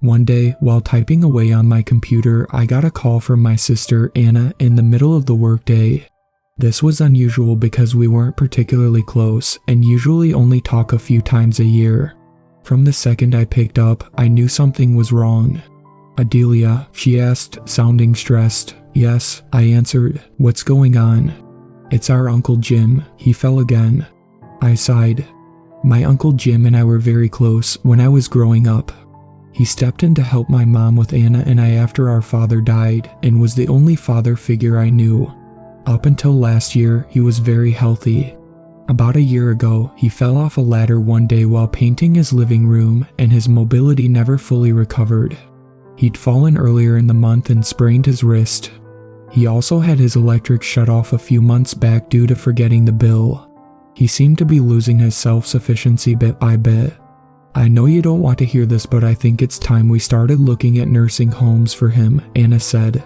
One day, while typing away on my computer, I got a call from my sister, Anna, in the middle of the workday. This was unusual because we weren't particularly close and usually only talk a few times a year. From the second I picked up, I knew something was wrong. "Adelia?" she asked, sounding stressed. "Yes," I answered. "What's going on?" "It's our Uncle Jim. He fell again." I sighed. My Uncle Jim and I were very close when I was growing up. He stepped in to help my mom with Anna and I after our father died and was the only father figure I knew. Up until last year, he was very healthy. About a year ago, he fell off a ladder one day while painting his living room and his mobility never fully recovered. He'd fallen earlier in the month and sprained his wrist. He also had his electric shut off a few months back due to forgetting the bill. He seemed to be losing his self-sufficiency bit by bit. "I know you don't want to hear this, but I think it's time we started looking at nursing homes for him," Anna said.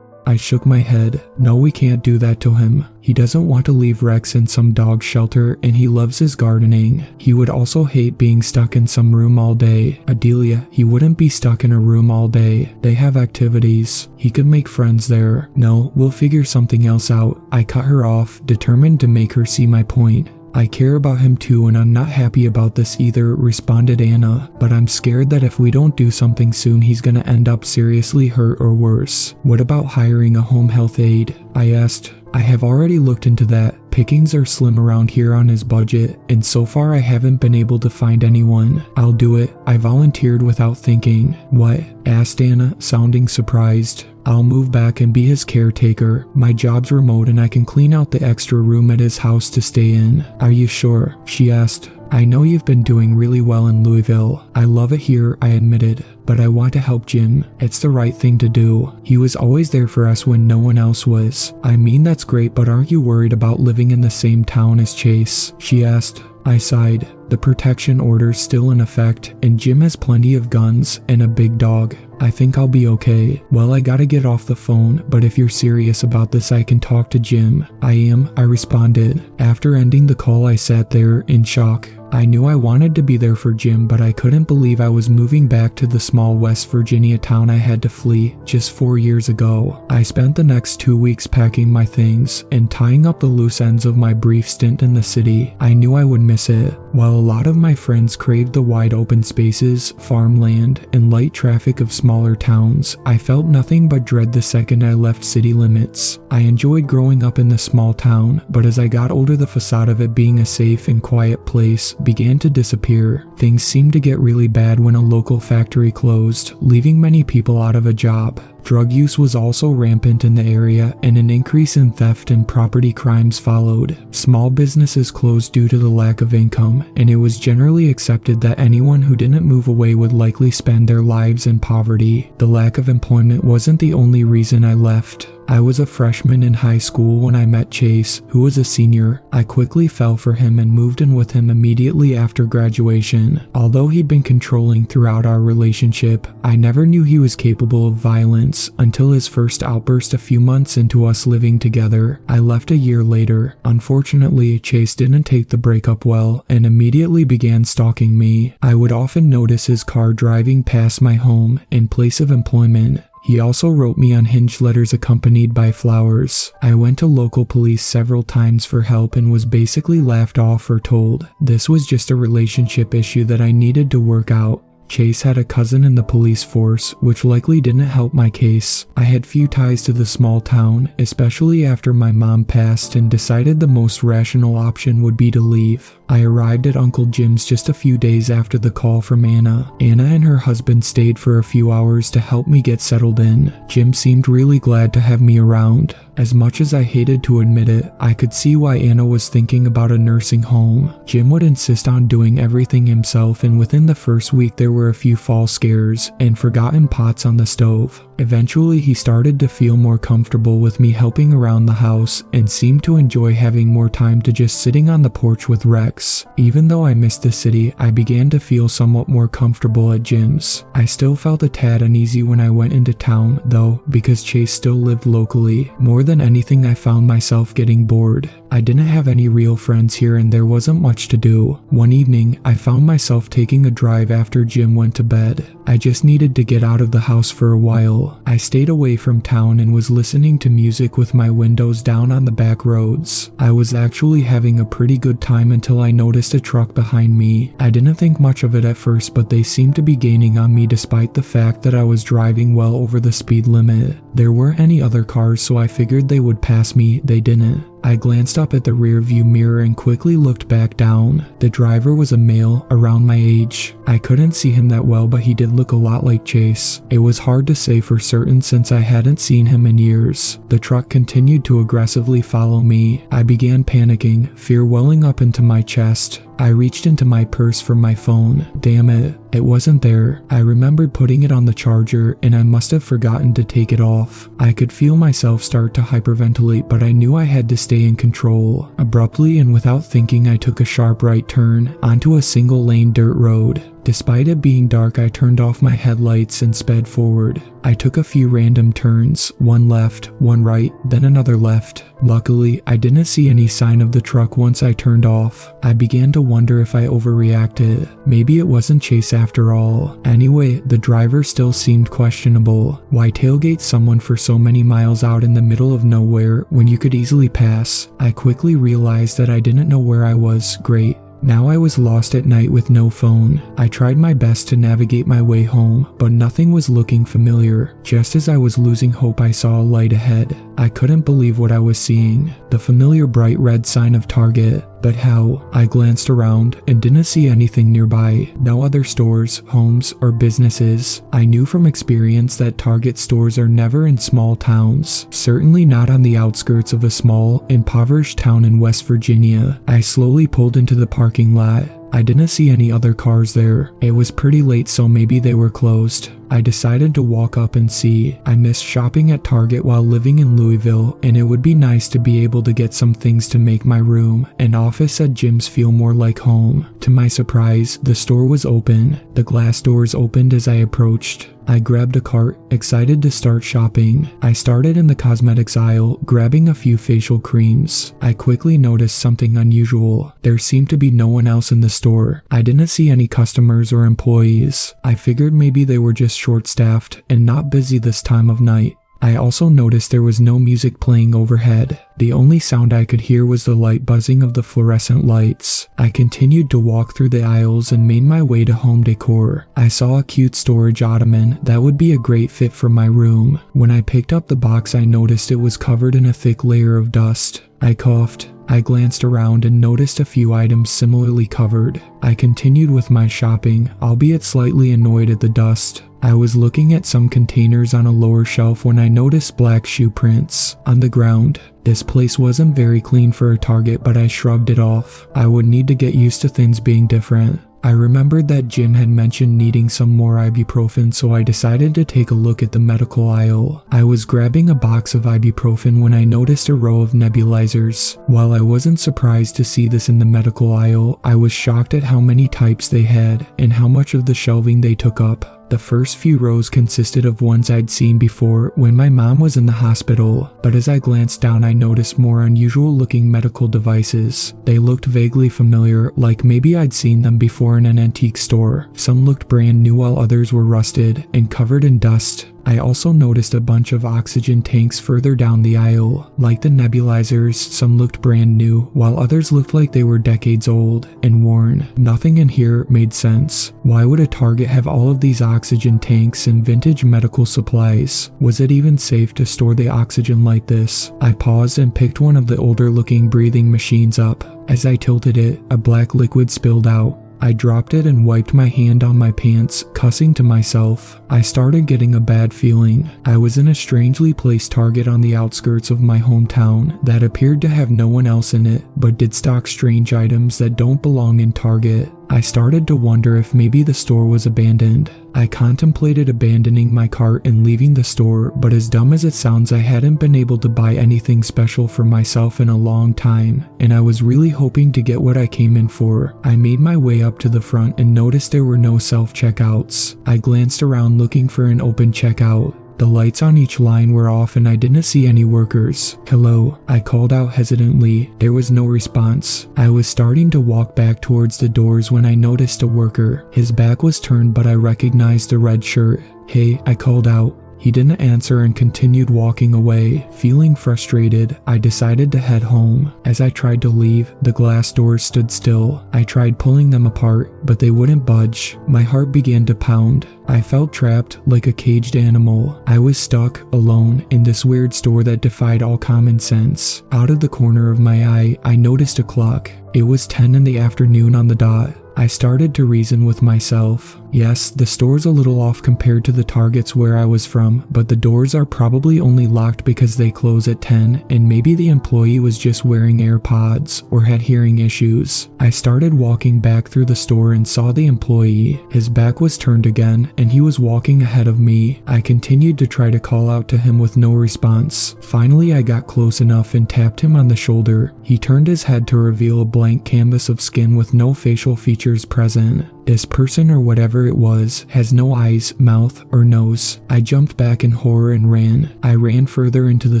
I shook my head. "No, we can't do that to him. He doesn't want to leave Rex in some dog shelter and he loves his gardening. He would also hate being stuck in some room all day." "Adelia, he wouldn't be stuck in a room all day. They have activities. He could make friends there." "No, we'll figure something else out." I cut her off, determined to make her see my point. "I care about him too and I'm not happy about this either," responded Anna, "but I'm scared that if we don't do something soon he's gonna end up seriously hurt or worse." "What about hiring a home health aide?" I asked. "I have already looked into that. Pickings are slim around here on his budget, and so far I haven't been able to find anyone." "I'll do it," I volunteered without thinking. "What?" asked Anna, sounding surprised. "I'll move back and be his caretaker. My job's remote and I can clean out the extra room at his house to stay in." "Are you sure?" she asked. "I know you've been doing really well in Louisville. I love it here," I admitted. "But I want to help Jim. It's the right thing to do. He was always there for us when no one else was." "I mean, that's great, but aren't you worried about living in the same town as Chase?" she asked. I sighed. "The protection order's still in effect, and Jim has plenty of guns and a big dog. I think I'll be okay." "Well, I gotta get off the phone, but if you're serious about this I can talk to Jim." "I am," I responded. After ending the call I sat there in shock. I knew I wanted to be there for Jim, but I couldn't believe I was moving back to the small West Virginia town I had to flee just 4 years ago. I spent the next 2 weeks packing my things and tying up the loose ends of my brief stint in the city. I knew I would miss it. While a lot of my friends craved the wide open spaces, farmland, and light traffic of smaller towns, I felt nothing but dread the second I left city limits. I enjoyed growing up in the small town, but as I got older the facade of it being a safe and quiet place began to disappear. Things seemed to get really bad when a local factory closed, leaving many people out of a job. Drug use was also rampant in the area, and an increase in theft and property crimes followed. Small businesses closed due to the lack of income, and it was generally accepted that anyone who didn't move away would likely spend their lives in poverty. The lack of employment wasn't the only reason I left. I was a freshman in high school when I met Chase, who was a senior. I quickly fell for him and moved in with him immediately after graduation. Although he'd been controlling throughout our relationship, I never knew he was capable of violence until his first outburst a few months into us living together. I left a year later. Unfortunately, Chase didn't take the breakup well and immediately began stalking me. I would often notice his car driving past my home and place of employment. He also wrote me unhinged letters accompanied by flowers. I went to local police several times for help and was basically laughed off or told this was just a relationship issue that I needed to work out. Chase had a cousin in the police force, which likely didn't help my case. I had few ties to the small town, especially after my mom passed, and decided the most rational option would be to leave. I arrived at Uncle Jim's just a few days after the call from Anna. Anna and her husband stayed for a few hours to help me get settled in. Jim seemed really glad to have me around. As much as I hated to admit it, I could see why Anna was thinking about a nursing home. Jim would insist on doing everything himself, and within the first week there were a few fall scares and forgotten pots on the stove. Eventually he started to feel more comfortable with me helping around the house and seemed to enjoy having more time to just sitting on the porch with Rex. Even though I missed the city, I began to feel somewhat more comfortable at Jim's. I still felt a tad uneasy when I went into town, though, because Chase still lived locally. More than anything, I found myself getting bored. I didn't have any real friends here and there wasn't much to do. One evening, I found myself taking a drive after Jim went to bed. I just needed to get out of the house for a while. I stayed away from town and was listening to music with my windows down on the back roads. I was actually having a pretty good time until I noticed a truck behind me. I didn't think much of it at first, but they seemed to be gaining on me despite the fact that I was driving well over the speed limit. There weren't any other cars, so I figured they would pass me. They didn't. I glanced up at the rear view mirror and quickly looked back down. The driver was a male, around my age. I couldn't see him that well, but he did look a lot like Chase. It was hard to say for certain since I hadn't seen him in years. The truck continued to aggressively follow me. I began panicking, fear welling up into my chest. I reached into my purse for my phone. Damn it, it wasn't there. I remembered putting it on the charger and I must have forgotten to take it off. I could feel myself start to hyperventilate, but I knew I had to stay in control. Abruptly and without thinking, I took a sharp right turn onto a single-lane dirt road. Despite it being dark, I turned off my headlights and sped forward. I took a few random turns, one left, one right, then another left. Luckily, I didn't see any sign of the truck once I turned off. I began to wonder if I overreacted. Maybe it wasn't Chase after all. Anyway, the driver still seemed questionable. Why tailgate someone for so many miles out in the middle of nowhere when you could easily pass? I quickly realized that I didn't know where I was. Great. Now I was lost at night with no phone. I tried my best to navigate my way home, but nothing was looking familiar. Just as I was losing hope, I saw a light ahead. I couldn't believe what I was seeing. The familiar bright red sign of Target. But how? I glanced around and didn't see anything nearby. No other stores, homes, or businesses. I knew from experience that Target stores are never in small towns. Certainly not on the outskirts of a small, impoverished town in West Virginia. I slowly pulled into the parking lot. I didn't see any other cars there. It was pretty late, so maybe they were closed. I decided to walk up and see. I missed shopping at Target while living in Louisville, and it would be nice to be able to get some things to make my room and office at Jim's feel more like home. To my surprise, the store was open. The glass doors opened as I approached. I grabbed a cart, excited to start shopping. I started in the cosmetics aisle, grabbing a few facial creams. I quickly noticed something unusual. There seemed to be no one else in the store. I didn't see any customers or employees. I figured maybe they were just short-staffed and not busy this time of night. I also noticed there was no music playing overhead. The only sound I could hear was the light buzzing of the fluorescent lights. I continued to walk through the aisles and made my way to home decor. I saw a cute storage ottoman that would be a great fit for my room. When I picked up the box, I noticed it was covered in a thick layer of dust. I coughed. I glanced around and noticed a few items similarly covered. I continued with my shopping, albeit slightly annoyed at the dust. I was looking at some containers on a lower shelf when I noticed black shoe prints on the ground. This place wasn't very clean for a Target, but I shrugged it off. I would need to get used to things being different. I remembered that Jim had mentioned needing some more ibuprofen, so I decided to take a look at the medical aisle. I was grabbing a box of ibuprofen when I noticed a row of nebulizers. While I wasn't surprised to see this in the medical aisle, I was shocked at how many types they had and how much of the shelving they took up. The first few rows consisted of ones I'd seen before when my mom was in the hospital, but as I glanced down I noticed more unusual looking medical devices. They looked vaguely familiar, like maybe I'd seen them before in an antique store. Some looked brand new while others were rusted and covered in dust. I also noticed a bunch of oxygen tanks further down the aisle. Like the nebulizers, some looked brand new, while others looked like they were decades old and worn. Nothing in here made sense. Why would a Target have all of these oxygen tanks and vintage medical supplies? Was it even safe to store the oxygen like this? I paused and picked one of the older looking breathing machines up. As I tilted it, a black liquid spilled out. I dropped it and wiped my hand on my pants, cussing to myself. I started getting a bad feeling. I was in a strangely placed Target on the outskirts of my hometown that appeared to have no one else in it, but did stock strange items that don't belong in Target. I started to wonder if maybe the store was abandoned. I contemplated abandoning my cart and leaving the store, but as dumb as it sounds, I hadn't been able to buy anything special for myself in a long time, and I was really hoping to get what I came in for. I made my way up to the front and noticed there were no self-checkouts. I glanced around looking for an open checkout. The lights on each line were off and I didn't see any workers. "Hello," I called out hesitantly. There was no response. I was starting to walk back towards the doors when I noticed a worker. His back was turned, but I recognized the red shirt. "Hey," I called out. He didn't answer and continued walking away. Feeling frustrated, I decided to head home. As I tried to leave, the glass doors stood still. I tried pulling them apart, but they wouldn't budge. My heart began to pound. I felt trapped like a caged animal. I was stuck, alone, in this weird store that defied all common sense. Out of the corner of my eye, I noticed a clock. It was 10 in the afternoon on the dot. I started to reason with myself. Yes, the store's a little off compared to the Targets where I was from, but the doors are probably only locked because they close at 10, and maybe the employee was just wearing AirPods or had hearing issues. I started walking back through the store and saw the employee. His back was turned again, and he was walking ahead of me. I continued to try to call out to him with no response. Finally, I got close enough and tapped him on the shoulder. He turned his head to reveal a blank canvas of skin with no facial features present. This person, or whatever it was, has no eyes, mouth, or nose. I jumped back in horror and ran. I ran further into the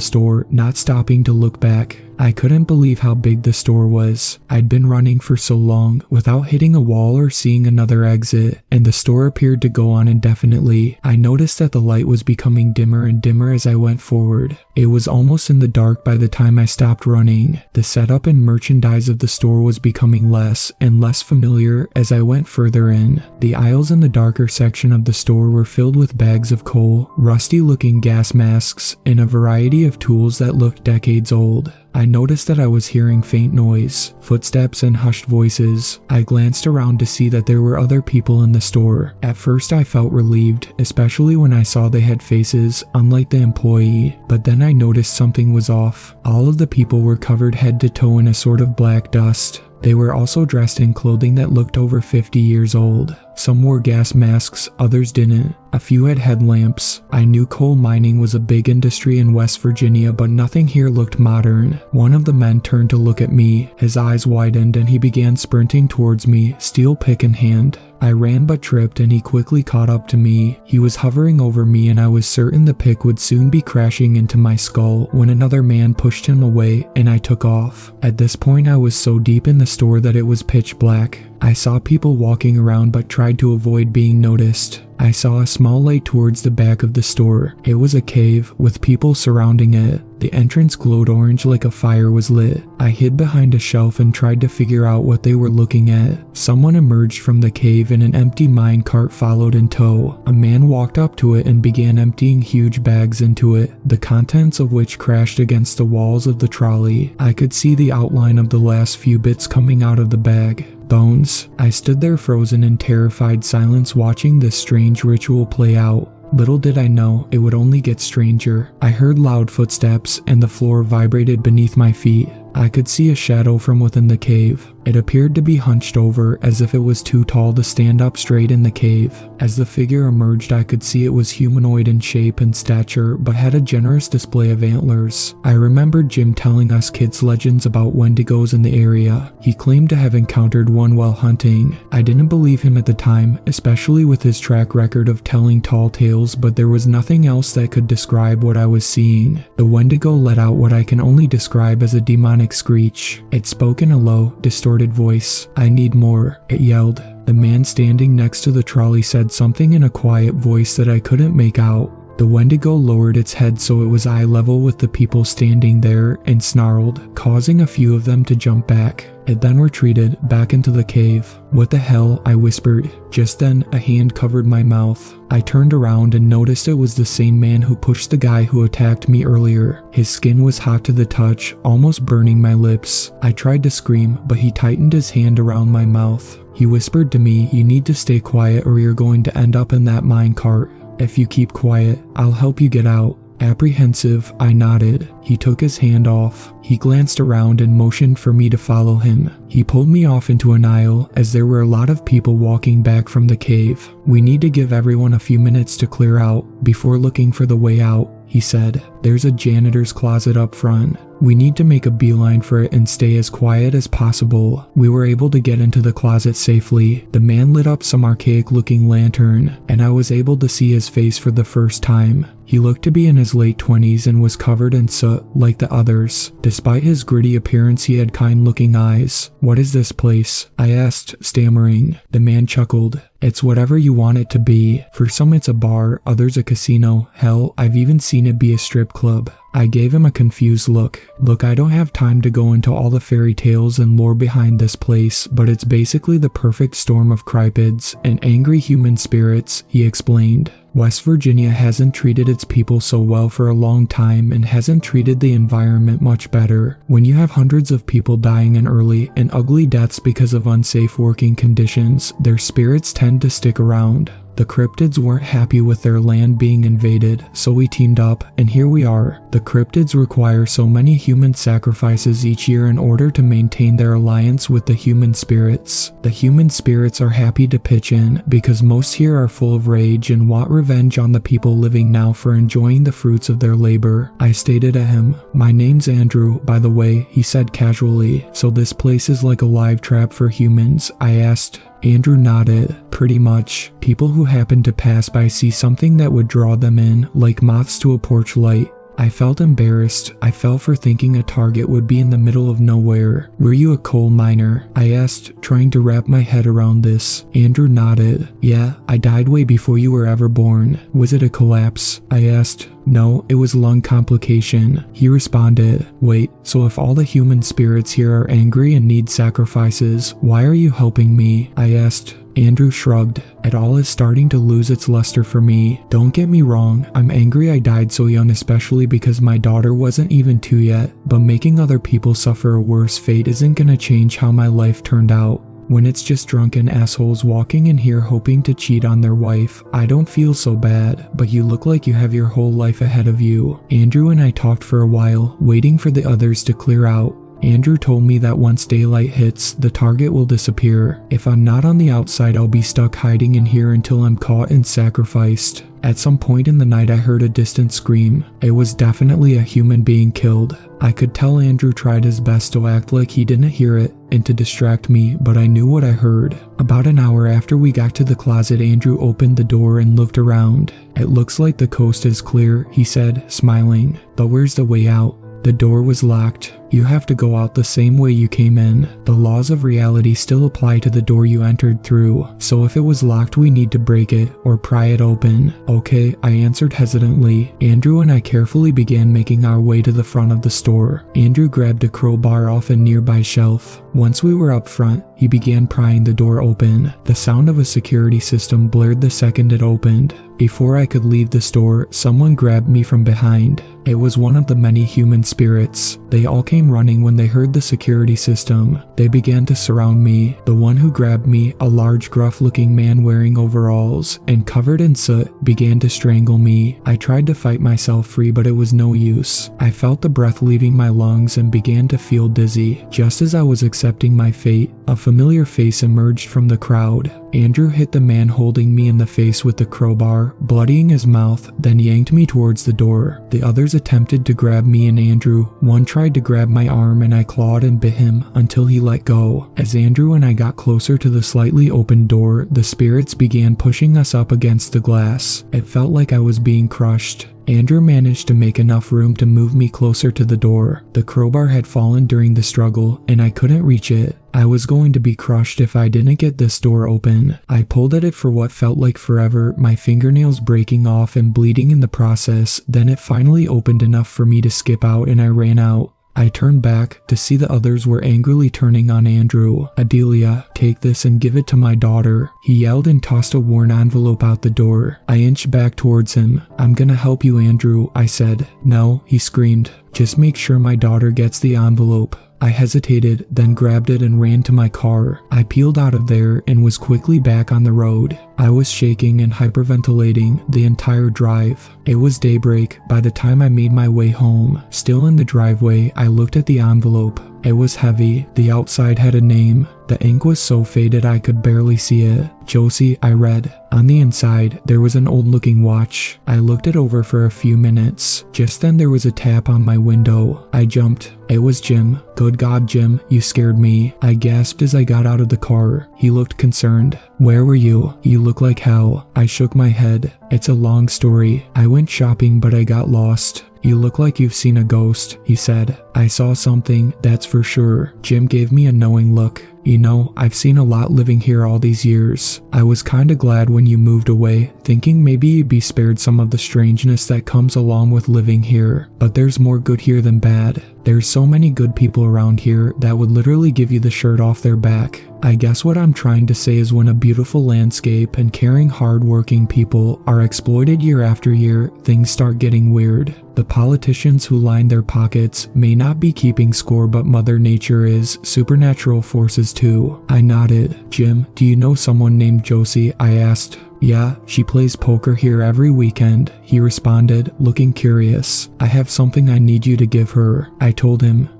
store, not stopping to look back. I couldn't believe how big the store was. I'd been running for so long without hitting a wall or seeing another exit, and the store appeared to go on indefinitely. I noticed that the light was becoming dimmer and dimmer as I went forward. It was almost in the dark by the time I stopped running. The setup and merchandise of the store was becoming less and less familiar as I went further in. The aisles in the darker section of the store were filled with bags of coal, rusty-looking gas masks, and a variety of tools that looked decades old. I noticed that I was hearing faint noise, footsteps, and hushed voices. I glanced around to see that there were other people in the store. At first I felt relieved, especially when I saw they had faces, unlike the employee, but then I noticed something was off. All of the people were covered head to toe in a sort of black dust. They were also dressed in clothing that looked over 50 years old. Some wore gas masks, others didn't. A few had headlamps. I knew coal mining was a big industry in West Virginia, but nothing here looked modern. One of the men turned to look at me. His eyes widened and he began sprinting towards me, steel pick in hand. I ran but tripped and he quickly caught up to me. He was hovering over me and I was certain the pick would soon be crashing into my skull when another man pushed him away and I took off. At this point I was so deep in the store that it was pitch black. I saw people walking around but tried to avoid being noticed. I saw a small light towards the back of the store. It was a cave with people surrounding it. The entrance glowed orange like a fire was lit. I hid behind a shelf and tried to figure out what they were looking at. Someone emerged from the cave and an empty mine cart followed in tow. A man walked up to it and began emptying huge bags into it, the contents of which crashed against the walls of the trolley. I could see the outline of the last few bits coming out of the bag. Bones. I stood there frozen in terrified silence watching this strange ritual play out. Little did I know it would only get stranger. I heard loud footsteps and the floor vibrated beneath my feet. I could see a shadow from within the cave. It appeared to be hunched over as if it was too tall to stand up straight in the cave. As the figure emerged, I could see it was humanoid in shape and stature, but had a generous display of antlers. I remembered Jim telling us kids legends about Wendigos in the area. He claimed to have encountered one while hunting. I didn't believe him at the time, especially with his track record of telling tall tales, but there was nothing else that could describe what I was seeing. The Wendigo let out what I can only describe as a demonic screech. It spoke in a low, distorted voice. "I need more," it yelled. The man standing next to the trolley said something in a quiet voice that I couldn't make out. The Wendigo lowered its head so it was eye level with the people standing there and snarled, causing a few of them to jump back. It then retreated back into the cave. "What the hell?" I whispered. Just then, a hand covered my mouth. I turned around and noticed it was the same man who pushed the guy who attacked me earlier. His skin was hot to the touch, almost burning my lips. I tried to scream, but he tightened his hand around my mouth. He whispered to me, "You need to stay quiet or you're going to end up in that mine cart. If you keep quiet, I'll help you get out." Apprehensive, I nodded. He took his hand off. He glanced around and motioned for me to follow him. He pulled me off into an aisle as there were a lot of people walking back from the cave. "We need to give everyone a few minutes to clear out before looking for the way out," he said. "There's a janitor's closet up front. We need to make a beeline for it and stay as quiet as possible." We were able to get into the closet safely. The man lit up some archaic looking lantern, and I was able to see his face for the first time. He looked to be in his late 20s and was covered in soot like the others. Despite his gritty appearance, he had kind-looking eyes. "What is this place?" I asked, stammering. The man chuckled. "It's whatever you want it to be. For some it's a bar, others a casino. Hell, I've even seen it be a strip club." I gave him a confused look. "Look, I don't have time to go into all the fairy tales and lore behind this place, but it's basically the perfect storm of cryptids and angry human spirits," he explained. "West Virginia hasn't treated its people so well for a long time and hasn't treated the environment much better. When you have hundreds of people dying in early and ugly deaths because of unsafe working conditions, their spirits tend to stick around. The cryptids weren't happy with their land being invaded, so we teamed up, and here we are. The cryptids require so many human sacrifices each year in order to maintain their alliance with the human spirits. The human spirits are happy to pitch in because most here are full of rage and want revenge on the people living now for enjoying the fruits of their labor." I stated to him, "My name's Andrew, by the way," he said casually. "So this place is like a live trap for humans?" I asked. Andrew nodded. "Pretty much. People who happen to pass by see something that would draw them in, like moths to a porch light." I felt embarrassed. I fell for thinking a target would be in the middle of nowhere. "Were you a coal miner?" I asked, trying to wrap my head around this. Andrew nodded. "Yeah, I died way before you were ever born." "Was it a collapse?" I asked. "No, it was lung complication," he responded. "Wait, so if all the human spirits here are angry and need sacrifices, why are you helping me?" I asked. Andrew shrugged. "It all is starting to lose its luster for me. Don't get me wrong, I'm angry I died so young, especially because my daughter wasn't even 2 yet, but making other people suffer a worse fate isn't gonna change how my life turned out. When it's just drunken assholes walking in here hoping to cheat on their wife, I don't feel so bad, but you look like you have your whole life ahead of you." Andrew and I talked for a while, waiting for the others to clear out. Andrew told me that once daylight hits, the target will disappear. If I'm not on the outside, I'll be stuck hiding in here until I'm caught and sacrificed. At some point in the night, I heard a distant scream. It was definitely a human being killed. I could tell Andrew tried his best to act like he didn't hear it and to distract me, but I knew what I heard. About an hour after we got to the closet, Andrew opened the door and looked around. "It looks like the coast is clear," he said, smiling. "But where's the way out?" The door was locked. "You have to go out the same way you came in. The laws of reality still apply to the door you entered through, so if it was locked we need to break it or pry it open." "Okay," I answered hesitantly. Andrew and I carefully began making our way to the front of the store. Andrew grabbed a crowbar off a nearby shelf. Once we were up front, he began prying the door open. The sound of a security system blared the second it opened. Before I could leave the store, someone grabbed me from behind. It was one of the many human spirits. They all came running when they heard the security system. They began to surround me. The one who grabbed me, a large gruff-looking man wearing overalls and covered in soot, began to strangle me. I tried to fight myself free, but it was no use. I felt the breath leaving my lungs and began to feel dizzy. Just as I was accepting my fate, a familiar face emerged from the crowd. Andrew hit the man holding me in the face with the crowbar, bloodying his mouth, then yanked me towards the door. The others attempted to grab me and Andrew. One tried to grab my arm and I clawed and bit him until he let go. As Andrew and I got closer to the slightly open door, the spirits began pushing us up against the glass. It felt like I was being crushed. Andrew managed to make enough room to move me closer to the door. The crowbar had fallen during the struggle, and I couldn't reach it. I was going to be crushed if I didn't get this door open. I pulled at it for what felt like forever, my fingernails breaking off and bleeding in the process. Then it finally opened enough for me to skip out and I ran out. I turned back to see the others were angrily turning on Andrew. "Adelia, take this and give it to my daughter," he yelled and tossed a worn envelope out the door. I inched back towards him. "I'm gonna help you, Andrew," I said. "No," he screamed. "Just make sure my daughter gets the envelope." I hesitated, then grabbed it and ran to my car. I peeled out of there and was quickly back on the road. I was shaking and hyperventilating the entire drive. It was daybreak by the time I made my way home. Still in the driveway, I looked at the envelope. It was heavy. The outside had a name. The ink was so faded I could barely see it. "Josie," I read, On the inside, there was an old-looking watch. I looked it over for a few minutes. Just then there was a tap on my window. I jumped. It was Jim. "Good God, Jim, you scared me," I gasped as I got out of the car. He looked concerned. "Where were you? You look like hell." I shook my head. "It's a long story. I went shopping but I got lost." "You look like you've seen a ghost," he said. "I saw something, that's for sure." Jim gave me a knowing look. "You know, I've seen a lot living here all these years. I was kinda glad when you moved away, thinking maybe you'd be spared some of the strangeness that comes along with living here. But there's more good here than bad. There's so many good people around here that would literally give you the shirt off their back." I guess what I'm trying to say is when a beautiful landscape and caring, hard-working people are exploited year after year, things start getting weird. The politicians who line their pockets may not be keeping score, but Mother Nature is. Supernatural forces too. I nodded. "Jim, do you know someone named Josie?" I asked. "Yeah, she plays poker here every weekend," he responded, looking curious. "I have something I need you to give her," I told him.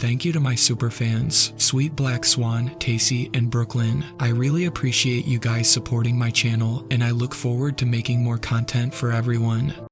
Thank you to my superfans, Sweet Black Swan, Tacy, and Brooklyn. I really appreciate you guys supporting my channel, and I look forward to making more content for everyone.